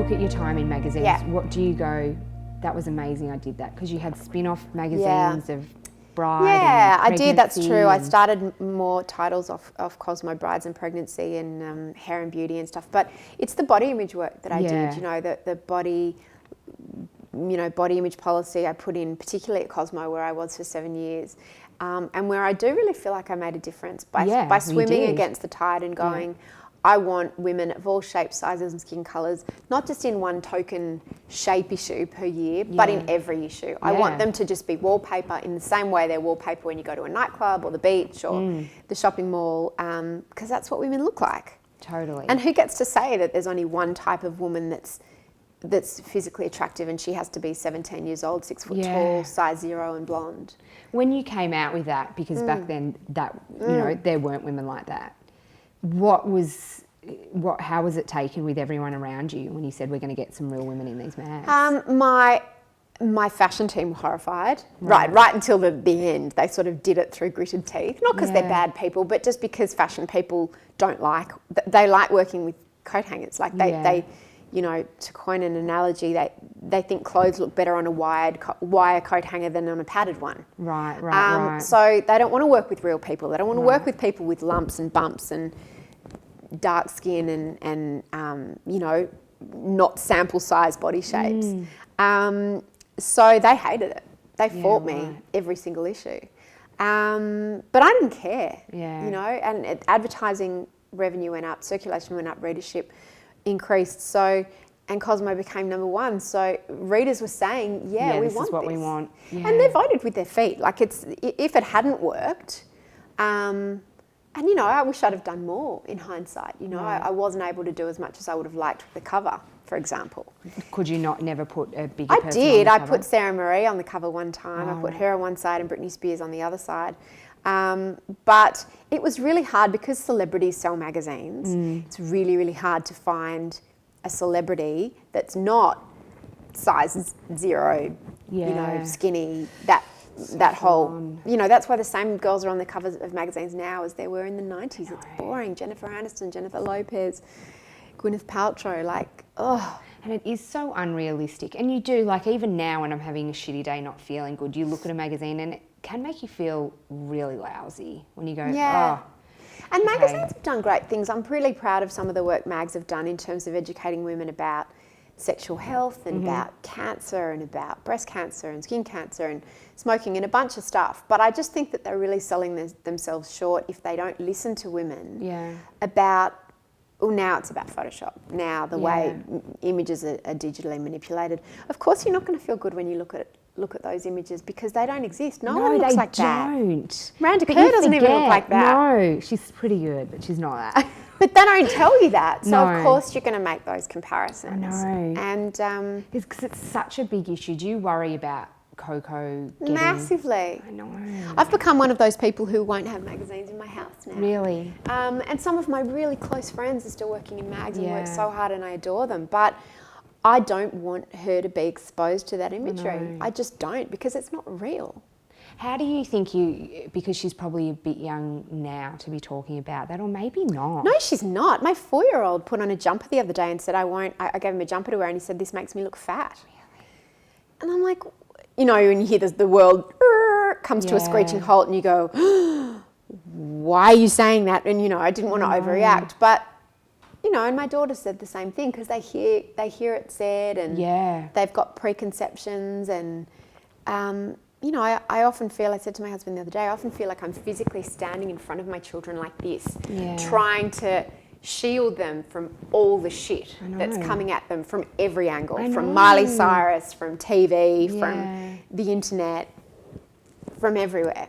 look at your time in magazines, Yeah. what do you go, that was amazing, I did that? Because you had spin-off magazines of Bride Yeah, and I did, that's Pregnancy true. I and- started more titles off Cosmo, Brides and Pregnancy and Hair and Beauty and stuff. But it's the body image work that I Yeah. did, you know, the body, you know, body image policy I put in, particularly at Cosmo where I was for 7 years. And where I do really feel like I made a difference by Yeah, you swimming did. against the tide and going, I want women of all shapes, sizes and skin colours, not just in one token shape issue per year, but in every issue. I want them to just be wallpaper in the same way they're wallpaper when you go to a nightclub or the beach or the shopping mall, because that's what women look like. Totally. And who gets to say that there's only one type of woman that's physically attractive and she has to be 17 years old, 6 foot tall, size 0 and blonde? When you came out with that, because back then that, you know, there weren't women like that, how was it taken with everyone around you when you said we're going to get some real women in these mags? My fashion team were horrified, right until the end. They sort of did it through gritted teeth, not because they're bad people, but just because fashion people they like working with coat hangers. Like they you know, to coin an analogy, they think clothes look better on a wire coat hanger than on a padded one. Right. So they don't want to work with real people. They don't want to work with people with lumps and bumps and dark skin and you know, not sample size body shapes. So they hated it. They fought me every single issue. But I didn't care, you know, and advertising revenue went up, circulation went up, readership increased. So, and Cosmo became #1. So readers were saying, we want this. This is what we want. Yeah. And they voted with their feet. Like if it hadn't worked, and you know, I wish I'd have done more in hindsight. You know, I wasn't able to do as much as I would have liked with the cover, for example. Could you never put a bigger person I did. on I the cover? put Sarah Marie on the cover one time. I put her on one side and Britney Spears on the other side. But it was really hard because celebrities sell magazines. It's really, really hard to find a celebrity that's not size 0, you know, skinny, that whole, you know, that's why the same girls are on the covers of magazines now as they were in the 90s. It's boring. Jennifer Aniston, Jennifer Lopez, Gwyneth Paltrow, like, oh. And it is so unrealistic. And you do, like, even now when I'm having a shitty day, not feeling good, you look at a magazine and it can make you feel really lousy when you go, And magazines have done great things. I'm really proud of some of the work mags have done in terms of educating women about sexual health and about cancer and about breast cancer and skin cancer and smoking and a bunch of stuff. But I just think that they're really selling themselves short if they don't listen to women about, well, now it's about Photoshop. Now the way images are digitally manipulated. Of course, you're not going to feel good when you look at those images because they don't exist. No one looks like that. No, they don't. Miranda Kerr doesn't even look like that. No, she's pretty good, but she's not that. But they don't tell you that. So, of course, you're going to make those comparisons. I know. And it's because it's such a big issue. Do you worry about Coco getting... Massively. I know. I've become one of those people who won't have magazines in my house now. Really? And some of my really close friends are still working in mags and work so hard and I adore them. But I don't want her to be exposed to that imagery. I just don't, because it's not real. How do you think because she's probably a bit young now to be talking about that, or maybe not? No, she's not. My 4-year-old put on a jumper the other day and said, I gave him a jumper to wear and he said, this makes me look fat. Really? And I'm like, you know, when you hear the world comes to a screeching halt and you go, why are you saying that? And, you know, I didn't want to overreact. But, you know, and my daughter said the same thing because they hear it said and they've got preconceptions and, you know, I often feel, I said to my husband the other day, I often feel like I'm physically standing in front of my children like this, trying to shield them from all the shit that's coming at them from every angle, from Miley Cyrus, from TV, from the internet, from everywhere.